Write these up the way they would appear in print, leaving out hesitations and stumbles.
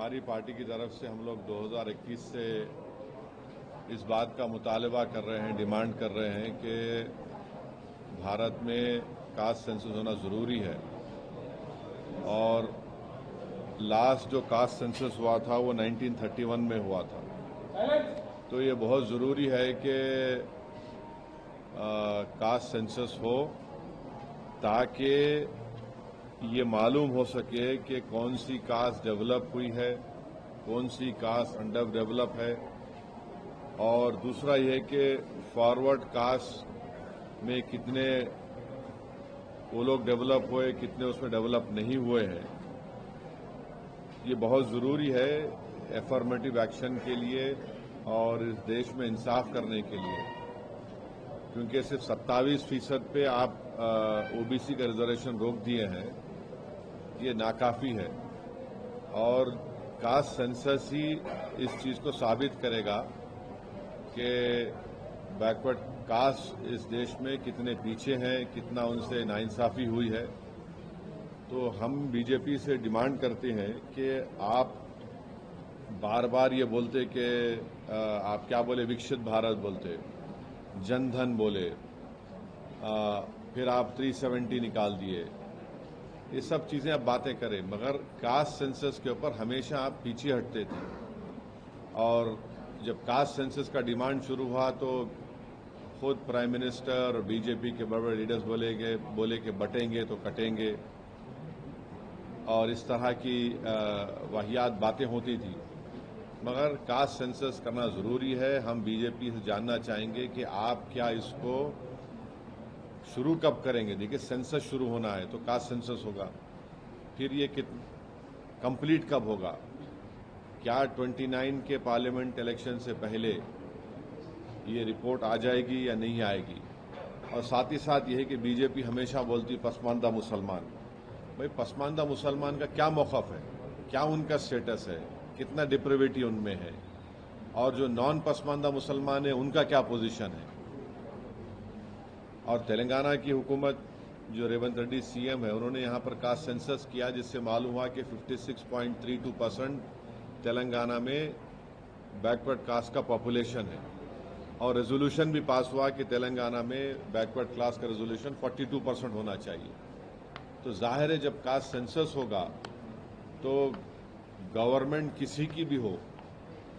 हमारी पार्टी की तरफ से हम लोग 2021 से इस बात का मुतालबा कर रहे हैं, डिमांड कर रहे हैं कि भारत में कास्ट सेंसस होना ज़रूरी है। और लास्ट जो कास्ट सेंसस हुआ था वो 1931 में हुआ था। तो ये बहुत ज़रूरी है कि कास्ट सेंसस हो ताकि ये मालूम हो सके कि कौन सी कास्ट डेवलप हुई है, कौन सी कास्ट अंडर डेवलप है। और दूसरा ये कि फॉरवर्ड कास्ट में कितने वो लोग डेवलप हुए, कितने उसमें डेवलप नहीं हुए हैं। ये बहुत ज़रूरी है एफर्मेटिव एक्शन के लिए और इस देश में इंसाफ करने के लिए, क्योंकि सिर्फ 27% पे आप ओबीसी का रिजर्वेशन रोक दिए हैं, ये नाकाफी है। और कास्ट सेंसस ही इस चीज़ को साबित करेगा कि बैकवर्ड कास्ट इस देश में कितने पीछे हैं, कितना उनसे नाइंसाफी हुई है। तो हम बीजेपी से डिमांड करते हैं कि आप बार बार ये बोलते कि आप क्या बोले, विकसित भारत बोलते, जनधन बोले, फिर आप 370 निकाल दिए, ये सब चीज़ें आप बातें करें, मगर कास्ट सेंसस के ऊपर हमेशा आप पीछे हटते थे। और जब कास्ट सेंसस का डिमांड शुरू हुआ तो खुद प्राइम मिनिस्टर और बीजेपी के बड़े बड़े लीडर्स बोले कि बटेंगे तो कटेंगे, और इस तरह की वाहियात बातें होती थी। मगर कास्ट सेंसस करना ज़रूरी है। हम बीजेपी से जानना चाहेंगे कि आप क्या इसको शुरू कब करेंगे। देखिए, सेंसस शुरू होना है तो कास्ट सेंसस होगा, फिर ये कंप्लीट कब होगा, क्या 29 के पार्लियामेंट इलेक्शन से पहले ये रिपोर्ट आ जाएगी या नहीं आएगी। और साथ ही साथ ये है कि बीजेपी हमेशा बोलती पसमानदा मुसलमान। भाई, पसमानदा मुसलमान का क्या मौक़िफ़ है, क्या उनका स्टेटस है, कितना डिप्रेविटी उनमें है, और जो नॉन पसमानदा मुसलमान है उनका क्या पोजीशन है। और तेलंगाना की हुकूमत जो रेवंत रेड्डी सीएम है, उन्होंने यहाँ पर कास्ट सेंसस किया, जिससे मालूम हुआ कि 56.32% तेलंगाना में बैकवर्ड कास्ट का पॉपुलेशन है। और रेजोल्यूशन भी पास हुआ कि तेलंगाना में बैकवर्ड क्लास का रेजोल्यूशन 42% होना चाहिए। तो जाहिर है जब कास्ट सेंसस होगा तो गवर्नमेंट किसी की भी हो,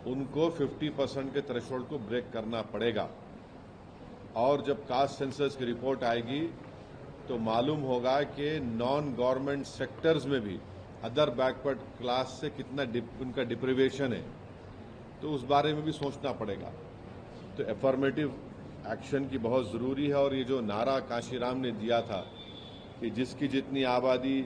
उनको 50% के थ्रेशोल्ड को ब्रेक करना पड़ेगा। और जब कास्ट सेंसस की रिपोर्ट आएगी तो मालूम होगा कि नॉन गवर्नमेंट सेक्टर्स में भी अदर बैकवर्ड क्लास से कितना उनका डिप्रिवेशन है, तो उस बारे में भी सोचना पड़ेगा। तो एफर्मेटिव एक्शन की बहुत ज़रूरी है। और ये जो नारा काशीराम ने दिया था कि जिसकी जितनी आबादी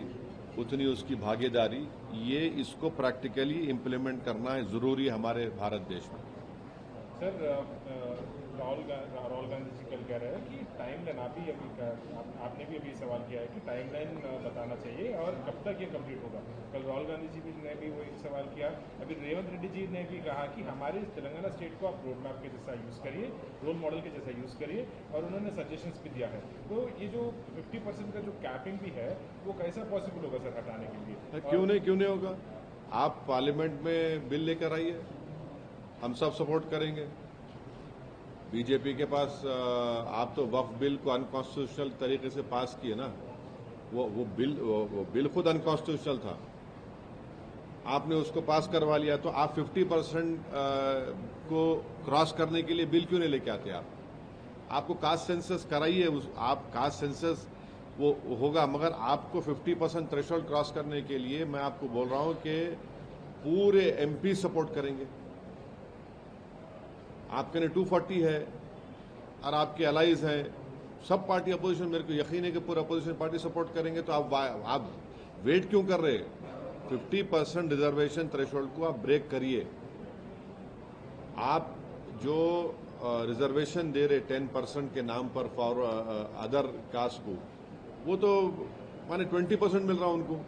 उतनी उसकी भागीदारी, ये इसको प्रैक्टिकली इम्प्लीमेंट करना है ज़रूरी हमारे भारत देश में। सर, राहुल गांधी जी कल कह रहे हैं कि टाइमलाइन, आपने भी अभी सवाल किया है कि टाइमलाइन बताना चाहिए और कब तक ये कंप्लीट होगा। कल राहुल गांधी जी ने भी वही सवाल किया। अभी रेवंत रेड्डी जी ने भी कहा कि हमारे तेलंगाना स्टेट को आप रोड मैप के जैसा यूज़ करिए, रोल मॉडल के जैसा यूज़ करिए, और उन्होंने सजेशंस भी दिया है। तो ये जो 50% का जो कैपिंग भी है वो कैसा पॉसिबल होगा सर हटाने के लिए? क्यों नहीं होगा। आप पार्लियामेंट में बिल लेकर आइए, हम सब सपोर्ट करेंगे। बीजेपी के पास आप तो वक्फ बिल को अनकॉन्स्टिट्यूशनल तरीके से पास किए ना, वो बिल खुद अनकॉन्स्टिट्यूशनल था, आपने उसको पास करवा लिया। तो आप 50% को क्रॉस करने के लिए बिल क्यों नहीं लेके आते? आपको कास्ट सेंसस कराइए, आप कास्ट सेंसस वो होगा, मगर आपको 50% थ्रेशोल्ड क्रॉस करने के लिए मैं आपको बोल रहा हूं कि पूरे एमपी सपोर्ट करेंगे। आपके ने 240 है और आपके अलाइज हैं, सब पार्टी अपोजिशन, मेरे को यकीन है कि पूरा अपोजिशन पार्टी सपोर्ट करेंगे। तो आप वेट क्यों कर रहे? 50% रिजर्वेशन थ्रेशोल्ड को आप ब्रेक करिए। आप जो रिजर्वेशन दे रहे 10% के नाम पर फॉर अदर कास्ट को, वो तो माने 20% मिल रहा उनको,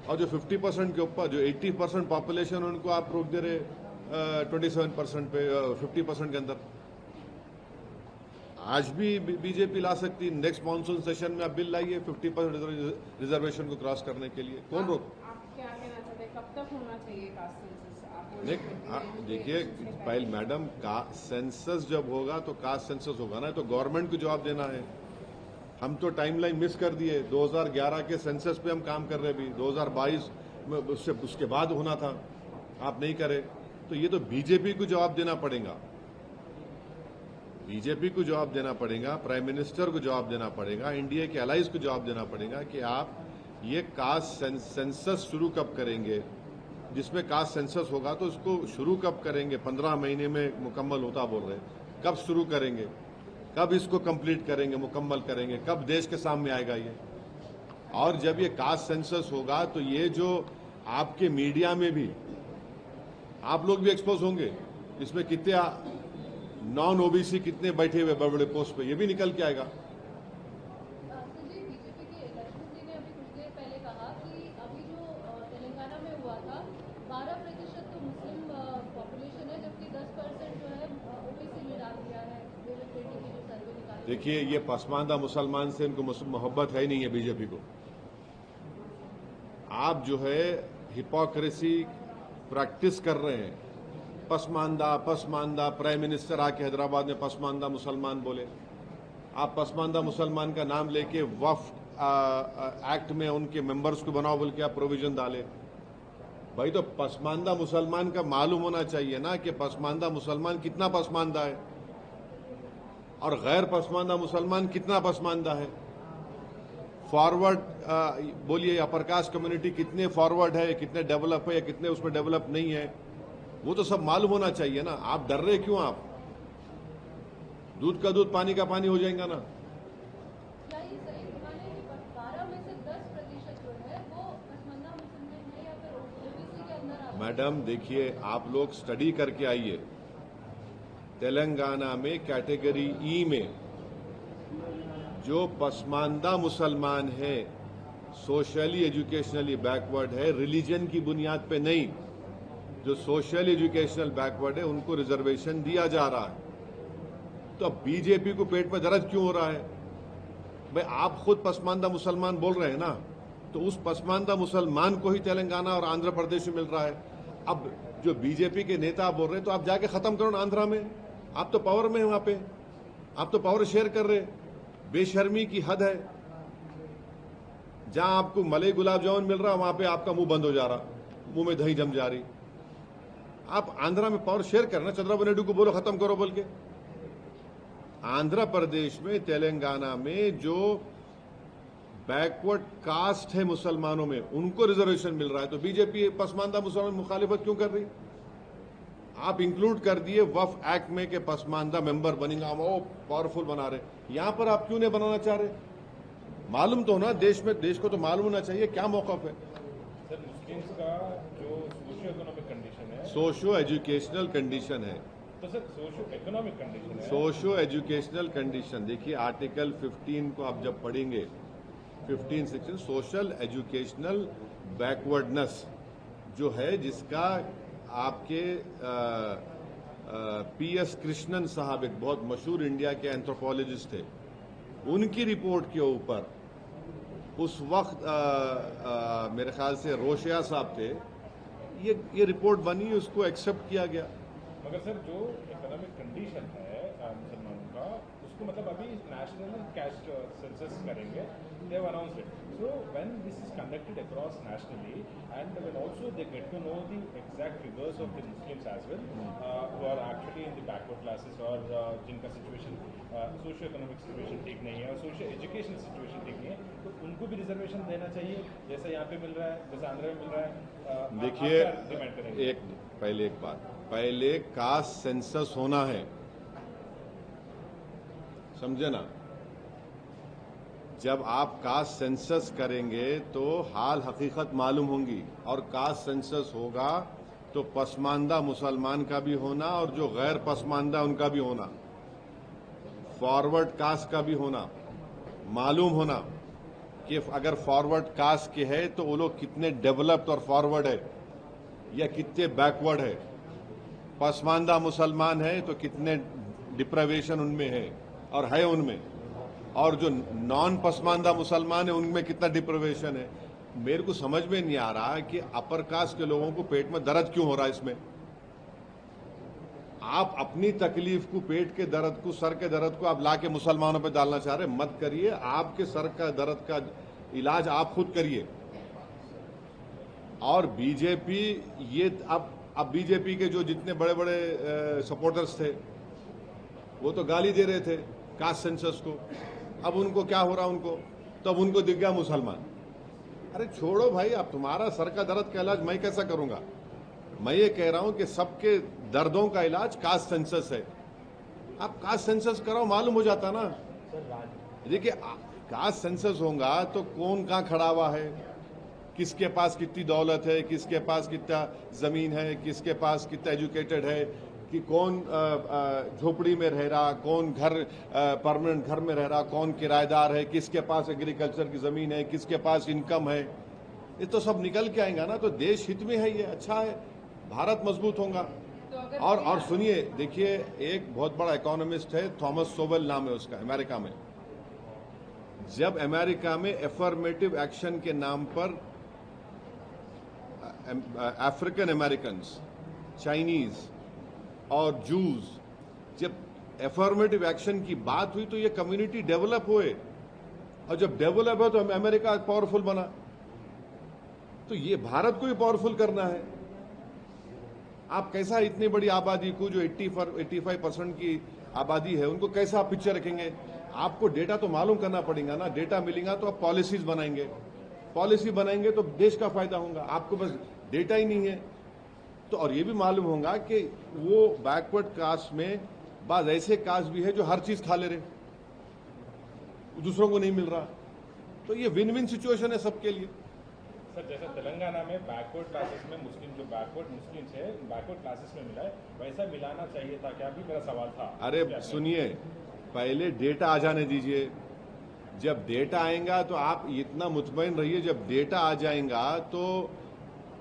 और जो 50% के ऊपर जो 80% पॉपुलेशन उनको आप रोक दे रहे 27% पे, 50% के अंदर। आज भी बीजेपी ला सकती, नेक्स्ट मानसून सेशन में आप बिल लाइए 50% रिजर्वेशन को क्रॉस करने के लिए। कौन रोक? आप क्या कहना चाहते हैं? कब तक होना चाहिए कास्ट सेंसस? आप देखिए पहले मैडम का सेंसस जब होगा तो कास्ट सेंसस होगा ना, तो गवर्नमेंट को जवाब देना है। हम तो टाइमलाइन मिस कर दिए। 2011 के सेंसस पे हम काम कर रहे भी, 2022 में उसके बाद होना था, आप नहीं करे। तो ये तो बीजेपी को जवाब देना पड़ेगा, बीजेपी को जवाब देना पड़ेगा, प्राइम मिनिस्टर को जवाब देना पड़ेगा, इंडिया के अलाइज को जवाब देना पड़ेगा कि आप ये कास्ट सेंसस शुरू कब करेंगे। जिसमें कास्ट सेंसस होगा तो उसको शुरू कब करेंगे? 15 महीने में मुकम्मल होता बोल रहे, कब शुरू करेंगे, कब इसको कंप्लीट करेंगे, मुकम्मल करेंगे, कब देश के सामने आएगा ये? और जब ये कास्ट सेंसस होगा तो ये जो आपके मीडिया में भी आप लोग भी एक्सपोज होंगे, इसमें कितने नॉन ओबीसी कितने बैठे हुए बड़े बड़े पोस्ट पे, ये भी निकल के आएगा। बीजेपी के लक्ष्मण जी ने अभी कुछ देर पहले कहा कि अभी जो तेलंगाना में हुआ था 12% तो मुस्लिम पॉपुलेशन है, जबकि 10% जो है ओबीसी में डाल दिया है। रेवंत रेड्डी की जो सर्वे निकाली, देखिए ये पसमानदा मुसलमान से इनको मोहब्बत है ही नहीं है बीजेपी को। आप जो है हिपोक्रेसी प्रैक्टिस कर रहे हैं। पसमानदा पसमानदा, प्राइम मिनिस्टर आके हैदराबाद में पसमानदा मुसलमान बोले। आप पसमानदा मुसलमान का नाम लेके वक्फ एक्ट में उनके मेंबर्स को बनाओ बोल के आप प्रोविजन डाले। भाई तो पसमानदा मुसलमान का मालूम होना चाहिए ना कि पसमानदा मुसलमान कितना पसमानदा है और गैर पसमानदा मुसलमान कितना पसमानदा है। फॉरवर्ड बोलिए अपर कास्ट कम्युनिटी कितने फॉरवर्ड है, कितने डेवलप है या कितने उसमें डेवलप नहीं है, वो तो सब मालूम होना चाहिए ना। आप डर रहे क्यों? आप दूध का दूध पानी का पानी हो जाएगा ना। क्या ये सही माने कि 12 में से 10% जो है वो पसमानदा मुसलमान है या फिर ओबीसी के अंदर आता है? मैडम देखिए, आप लोग स्टडी करके आइए। तेलंगाना में कैटेगरी ई में जो पसमानदा मुसलमान है, सोशली एजुकेशनली बैकवर्ड है, रिलीजन की बुनियाद पे नहीं, जो सोशल एजुकेशनल बैकवर्ड है उनको रिजर्वेशन दिया जा रहा है। तो अब बीजेपी को पेट में दर्द क्यों हो रहा है? भाई आप खुद पसमानदा मुसलमान बोल रहे हैं ना, तो उस पसमानदा मुसलमान को ही तेलंगाना और आंध्र प्रदेश में मिल रहा है। अब जो बीजेपी के नेता बोल रहे हैं तो आप जाके खत्म करो ना आंध्रा में, आप तो पावर में है वहां पे, आप तो पावर शेयर कर रहे। बेशर्मी की हद है। जहां आपको मलाई गुलाब जामुन मिल रहा है वहां पे आपका मुंह बंद हो जा रहा, मुंह में दही जम जा रही। आप आंध्रा में पावर शेयर करना, चंद्रबाबू नायडू को बोलो खत्म करो बोल के। आंध्र प्रदेश में तेलंगाना में जो बैकवर्ड कास्ट है मुसलमानों में उनको रिजर्वेशन मिल रहा है, तो बीजेपी पसमानदा मुसलमान मुखालिफत क्यों कर रही? आप इंक्लूड कर दिए वक्फ एक्ट में कि पसमानदा मेंबर बनेगा, वो पावरफुल बना रहे। यहां पर आप क्यों नहीं बनाना चाह रहे? मालूम तो ना देश में, देश को तो मालूम होना चाहिए क्या मौकफ है। सर मुस्लिम्स का जो सोशियो इकोनॉमिक कंडीशन है, सोशो एजुकेशनल कंडीशन है, तो सर सोशियो इकोनॉमिक कंडीशन है, सोशो एजुकेशनल कंडीशन देखिए आर्टिकल 15 को आप जब पढ़ेंगे, 15 सेक्शन सोशल एजुकेशनल बैकवर्डनेस जो है, जिसका आपके पीएस कृष्णन साहब एक बहुत मशहूर इंडिया के एंथ्रोपोलॉजिस्ट थे, उनकी रिपोर्ट के ऊपर उस वक्त मेरे ख्याल से रोशिया साहब थे, ये रिपोर्ट बनी, उसको एक्सेप्ट किया गया। मगर सर जो इकोनॉमिक कंडीशन है मुसलमानों का, उसको मतलब अभी नेशनल कास्ट सेंसस करेंगे, they have announced it. So when this is conducted across nationally and when also they get to know the exact figures of the Muslims as well who are actually in the backward classes और जिनका situation socio economic situation ठीक नहीं है और socio educational situation ठीक नहीं है, तो उनको भी रिजर्वेशन देना चाहिए जैसा यहाँ पे मिल रहा है, जैसा आंध्र में मिल रहा है। देखिए डिमांड करेंगे एक बात, पहले कास्ट सेंसस होना है, समझे ना। जब आप कास्ट सेंसस करेंगे तो हाल हकीकत मालूम होंगी, और कास्ट सेंसस होगा तो पसमानदा मुसलमान का भी होना और जो गैर पसमानदा उनका भी होना, फॉरवर्ड कास्ट का भी होना, मालूम होना कि अगर फॉरवर्ड कास्ट के है तो वो लोग कितने डेवलप्ड और फॉरवर्ड है या कितने बैकवर्ड है। पसमानदा मुसलमान है तो कितने डिप्रावेशन उनमें है और है उनमें, और जो नॉन पसमानदा मुसलमान है उनमें कितना डिप्रावेशन है। मेरे को समझ में नहीं आ रहा कि अपर कास्ट के लोगों को पेट में दर्द क्यों हो रहा है इसमें। आप अपनी तकलीफ को, पेट के दर्द को, सर के दर्द को आप लाके मुसलमानों पे डालना चाह रहे, मत करिए। आपके सर का दर्द का इलाज आप खुद करिए। और बीजेपी, ये अब बीजेपी के जो जितने बड़े बड़े सपोर्टर्स थे वो तो गाली दे रहे थे कास्ट सेंसस को। अब उनको क्या हो रहा, उनको तब उनको दिख गया मुसलमान। अरे छोड़ो भाई, अब तुम्हारा सर का दर्द का इलाज मैं कैसा करूंगा। मैं ये कह रहा हूं कि सबके दर्दों का इलाज कास्ट सेंसस है। आप कास्ट सेंसस कराओ, मालूम हो जाता ना। देखिए, कास्ट सेंसस होगा तो कौन कहां खड़ा हुआ है, किसके पास कितनी दौलत है, किसके पास कितना जमीन है, किसके पास कितना एजुकेटेड है, कि कौन झोपड़ी में रह रहा, कौन घर परमानेंट घर में रह रहा, कौन किराएदार है, किसके पास एग्रीकल्चर की जमीन है, किसके पास इनकम है। ये तो सब निकल के आएगा ना। तो देश हित में है, ये अच्छा है, भारत मजबूत होगा। तो और सुनिए, देखिए, एक बहुत बड़ा इकोनॉमिस्ट है, थॉमस सोवेल नाम है उसका, अमेरिका में। जब अमेरिका में एफर्मेटिव एक्शन के नाम पर अफ्रीकन अमेरिकन, चाइनीज और जूस, जब एफर्मेटिव एक्शन की बात हुई तो ये कम्युनिटी डेवलप हुए, और जब डेवलप है तो अमेरिका पावरफुल बना। तो ये भारत को ही पावरफुल करना है। आप कैसा इतनी बड़ी आबादी को, जो 85% की आबादी है, उनको कैसा आप पिक्चर रखेंगे। आपको डेटा तो मालूम करना पड़ेगा ना। डेटा मिलेगा तो आप पॉलिसीज बनाएंगे, पॉलिसी बनाएंगे तो देश का फायदा होगा। आपको बस डेटा ही नहीं है तो। और ये भी मालूम होगा कि वो बैकवर्ड कास्ट में बाज ऐसे कास्ट भी है जो हर चीज खा ले रहे, दूसरों को नहीं मिल रहा। तो ये विन विन सिचुएशन है सबके लिए। सर, जैसा तेलंगाना में बैकवर्ड क्लासेस में मुस्लिम, जो बैकवर्ड मुस्लिम्स है, बैकवर्ड क्लासेस में मिला है, वैसा मिलाना चाहिए था क्या, भी मेरा सवाल था। अरे सुनिए, पहले डेटा आ जाने दीजिए। जब डेटा आएगा तो आप इतना मुतमईन रहिए, जब डेटा आ जाएगा तो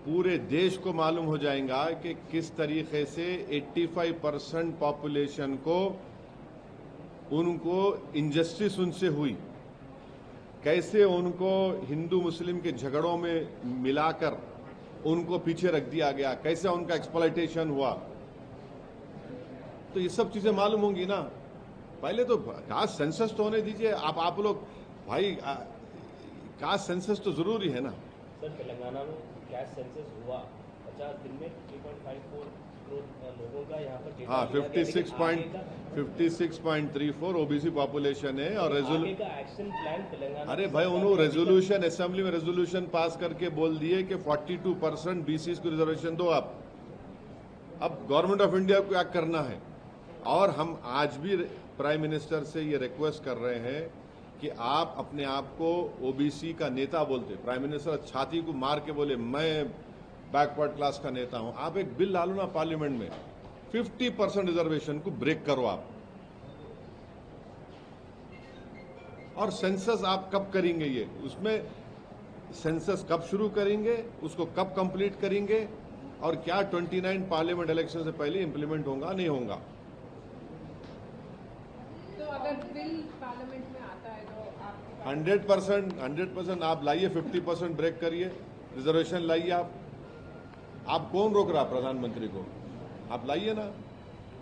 पूरे देश को मालूम हो जाएगा कि किस तरीके से 85% पॉपुलेशन को, उनको इंजस्टिस उनसे हुई, कैसे उनको हिंदू मुस्लिम के झगड़ों में मिलाकर उनको पीछे रख दिया गया, कैसे उनका एक्सप्लॉयटेशन हुआ। तो ये सब चीजें मालूम होंगी ना। पहले तो कास्ट सेंसस तो होने दीजिए। आप लोग भाई, कास्ट सेंसस तो जरूरी है ना। सर, तेलंगाना में कास्ट सेंसस हुआ, 50 दिन में 3.54 करोड़ लोगों का यहाँ पर डेटा हाँ, लिया गया, लेकिन आगे 56.34 ओबीसी पॉपुलेशन है। और आगे का एक्शन प्लान तेलंगाना। अरे भाई, उन्होंने रेजोल्यूशन, असेंबली में रेजोल्यूशन पास करके बोल दिए कि 42% बीसीज को रिजर्वेशन दो आप। अब गवर्नमेंट ऑफ इंडिया को क्या करना है। और हम आज भी प्राइम मिनिस्टर से ये रिक्वेस्ट कर रहे हैं कि आप अपने आप को ओबीसी का नेता बोलते। प्राइम मिनिस्टर छाती को मार के बोले मैं बैकवर्ड क्लास का नेता हूं। आप एक बिल डालो ना पार्लियामेंट में, 50% रिजर्वेशन को ब्रेक करो आप। और सेंसस आप कब करेंगे, ये उसमें सेंसस कब शुरू करेंगे, उसको कब कंप्लीट करेंगे, और क्या 29 पार्लियामेंट इलेक्शन से पहले इंप्लीमेंट होगा नहीं होगा। तो अगर बिल पार्लियामेंट में आता है तो आप 100% आप लाइए, 50% ब्रेक करिए, रिजर्वेशन लाइए आप कौन रोक रहा प्रधानमंत्री को। आप लाइए ना,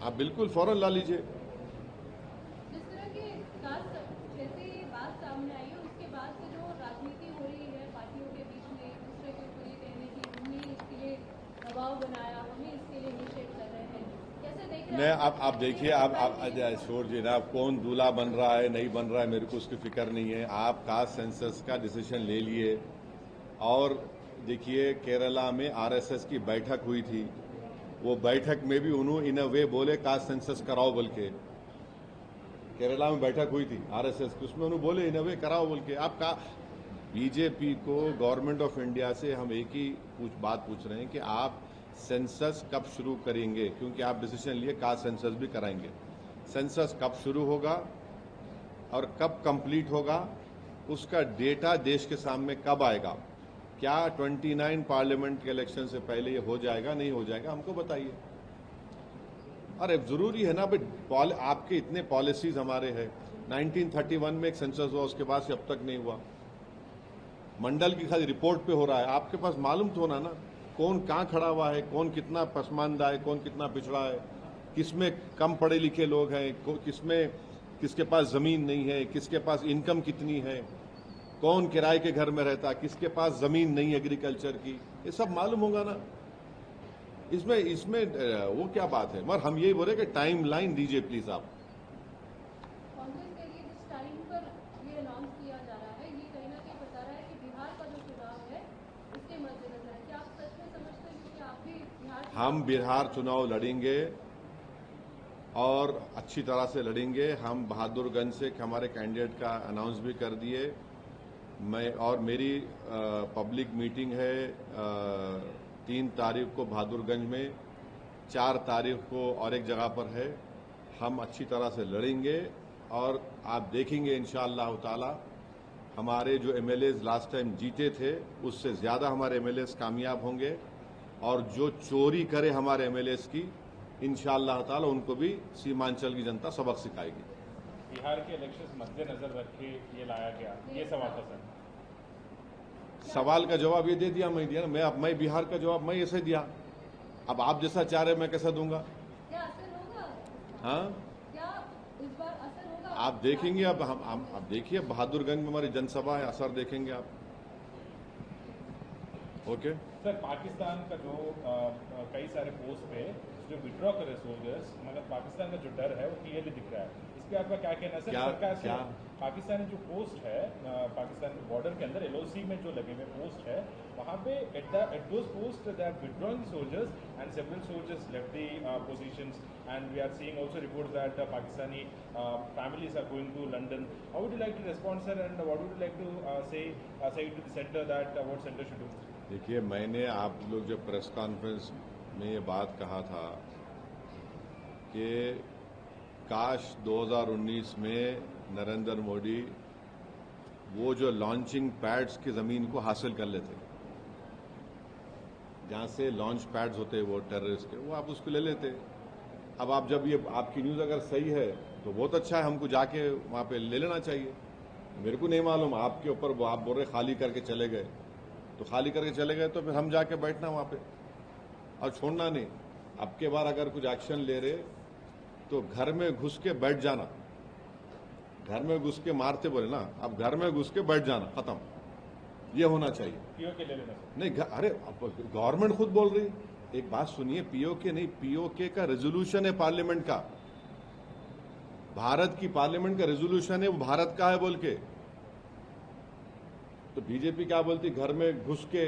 आप बिल्कुल फौरन ला लीजिए। जिस तरह के कास्ट, जैसे ये बात सामने आई है, उसके बाद से जो राजनीति हो रही है पार्टियों के बीच में, एक दूसरे के ऊपर ये कहने की हमने इसके लिए दबाव बनाया, हमें इसके लिए निषेध कर रहे हैं, कैसे देख रहे हैं आप देखिए, आप छोड़ जी ना, आप कौन दूल्हा बन रहा है नहीं बन रहा है मेरे को उसकी फिक्र नहीं है। आप कास्ट सेंसस का डिसीजन ले लिए। और देखिए, केरला में आरएसएस की बैठक हुई थी, वो बैठक में भी उन्होंने इन अ वे बोले कास्ट सेंसस कराओ बोल के। केरला में बैठक हुई थी आरएसएस की, उसमें उन्होंने बोले इन अ वे कराओ बोल के। आपका बीजेपी को, गवर्नमेंट ऑफ इंडिया से हम एक ही बात पूछ रहे हैं कि आप सेंसस कब शुरू करेंगे, क्योंकि आप डिसीजन लिए कास्ट सेंसस भी कराएंगे। सेंसस कब शुरू होगा और कब कंप्लीट होगा, उसका डेटा देश के सामने कब आएगा। क्या 29 पार्लियामेंट के इलेक्शन से पहले ये हो जाएगा नहीं हो जाएगा, हमको बताइए। अरे जरूरी है ना भाई, आपके इतने पॉलिसीज हमारे हैं। 1931 में एक सेंसस हुआ, उसके बाद से अब तक नहीं हुआ। मंडल की खाली रिपोर्ट पे हो रहा है। आपके पास मालूम तो होना ना कौन कहाँ खड़ा हुआ है, कौन कितना पसमानदा है, कौन कितना पिछड़ा है, किसमें कम पढ़े लिखे लोग हैं, किसमें किसके पास जमीन नहीं है, किसके पास इनकम कितनी है, कौन किराए के घर में रहता है, किसके पास जमीन नहीं एग्रीकल्चर की, ये सब मालूम होगा ना। इसमें इसमें वो क्या बात है। मगर हम यही बोले कि टाइम लाइन दीजिए प्लीज आप। कांग्रेस के लिए जिस टाइम पर ये अनाउंस किया जा रहा है, ये कहीं ना कहीं बता रहा है कि बिहार का जो चुनाव है इसके मद्देनजर है। क्या आप सच में समझते हैं कि आप भी बिहार हम बिहार चुनाव लड़ेंगे और अच्छी तरह से लड़ेंगे। हम बहादुरगंज से हमारे कैंडिडेट का अनाउंस भी कर दिए। मैं और मेरी पब्लिक मीटिंग है 3 तारीख को बहादुरगंज में, 4 तारीख को और एक जगह पर है। हम अच्छी तरह से लड़ेंगे और आप देखेंगे इंशाअल्लाह ताला हमारे जो एमएलएज लास्ट टाइम जीते थे उससे ज्यादा हमारे एमएलएज कामयाब होंगे और जो चोरी करे हमारे एमएलएज की इंशाअल्लाह ताला उनको भी सीमांचल की जनता सबक सिखाएगी। बिहार के इलेक्शंस मद्देनजर रख के ये लाया गया, ये सवाल था सर। सवाल का जवाब ये दे दिया, मैं दिया ना। मैं बिहार का जवाब मैं ऐसे दिया। अब आप जैसा चाह रहे मैं कैसा दूंगा? क्या असर होगा? हाँ, क्या इस बार असर होगा? आप देखेंगे। अब हम अब देखिए बहादुरगंज में हमारी जनसभा है, असर देखेंगे आप। ओके सर, पाकिस्तान का जो कई सारे पोस्ट पे जो विड्रॉ कर रहे सोल्जर्स, मगर पाकिस्तान का जो डर है वो क्लियरली दिख रहा है। इस पे आपका क्या कहना है सर? सरकार से पाकिस्तानी जो पोस्ट है पाकिस्तान के बॉर्डर के अंदर एलओसी में जो लगे हुए पोस्ट है, वहाँ पे at those post they are withdrawing the soldiers and several soldiers left the positions and we are seeing also reports that Pakistani families are going to London. How would you like to respond, sir, and what would you like to say to the center that what center should do? देखिए, मैंने आप लोग जब press conference में ये बात कहा था कि काश 2019 में नरेंद्र मोदी वो जो लॉन्चिंग पैड्स की जमीन को हासिल कर लेते, जहां से लॉन्च पैड्स होते वो टेररिस्ट के, वो आप उसको ले लेते। अब आप जब ये आपकी न्यूज अगर सही है तो बहुत अच्छा है, हमको जाके वहां पे ले लेना चाहिए। मेरे को नहीं मालूम आपके ऊपर वो आप बोल रहे खाली करके चले गए, तो खाली करके चले गए तो फिर हम जाके बैठना वहां पे और छोड़ना नहीं। अब के बार अगर कुछ एक्शन ले रहे तो घर में घुस के बैठ जाना। घर में घुस के मारते बोले ना, अब घर में घुस के बैठ जाना, खत्म। ये होना चाहिए। पीओके ले लेना सर। नहीं, अरे गवर्नमेंट खुद बोल रही। एक बात सुनिए, पीओके नहीं, पीओके का रेजोल्यूशन है पार्लियामेंट का, भारत की पार्लियामेंट का रेजोल्यूशन है, वो भारत का है बोल के। तो बीजेपी क्या बोलती, घर में घुस के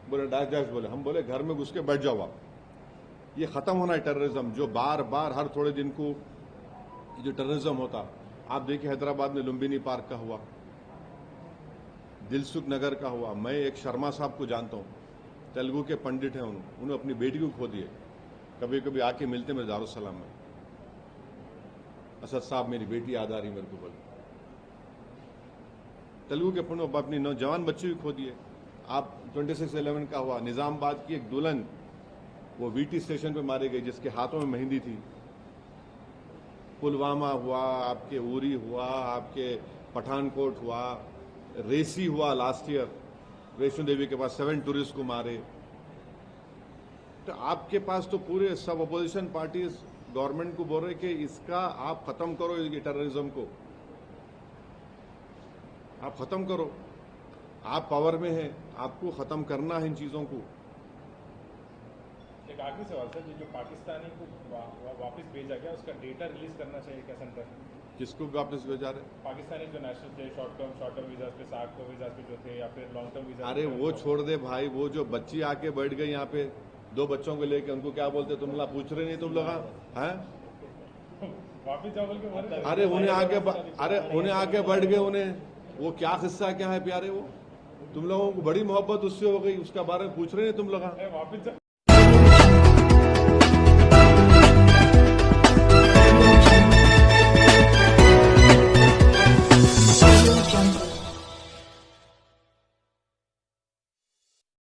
बोले डैश बोले, हम बोले घर में घुस के बैठ जाओ आप। ये खत्म होना है टेररिज्म, जो बार बार हर थोड़े दिन को जो टेररिज्म होता। आप देखिए हैदराबाद में लुम्बिनी पार्क का हुआ, दिलसुख नगर का हुआ। मैं एक शर्मा साहब को जानता हूं, तेलुगु के पंडित हैं, उन्होंने अपनी बेटी को खो दिए। कभी कभी आके मिलते मेरे दारुसलाम में, असद साहब मेरी बेटी याद आ रही मेरे को बोल। तेलुगु के पंडित अपनी नौजवान बच्चे भी खो दिए। आप 26/11 का हुआ, निजामाबाद की एक दुल्हन वो वीटी स्टेशन पे मारी गई जिसके हाथों में मेहंदी थी। पुलवामा हुआ, आपके उरी हुआ, आपके पठानकोट हुआ, रेसी हुआ लास्ट ईयर, वैष्णो देवी के पास 7 टूरिस्ट को मारे। तो आपके पास तो पूरे सब अपोजिशन पार्टीज गवर्नमेंट को बोल रहे कि इसका आप खत्म करो, ये टेररिज्म को आप खत्म करो। आप पावर में हैं, आपको खत्म करना है इन चीजों को। एक आखिरी सवाल सर, जो पाकिस्तानी को वापस भेजा गया उसका डेटा रिलीज करना चाहिए क्या सेंटर? किसको वापस भेजा रहे? पाकिस्तानी जो नेशनल थे, शॉर्ट टर्म वीजा पे, 60 वीजा पे जो थे, या फिर लॉन्ग टर्म वीजा। अरे वो छोड़ दे भाई, वो जो बच्ची आके बैठ गई यहाँ पे 2 बच्चों को लेके, उनको क्या बोलते तुम लोग पूछ रहे नहीं तुम लोग हैं? वापिस जाओ बोल के। अरे उन्हें आके बैठ गए, उन्हें वो क्या किस्सा क्या है प्यारे, वो तुम लोगों को बड़ी मोहब्बत उससे हो गई, उसका बारे में पूछ रहे हैं तुम लोग। वापिस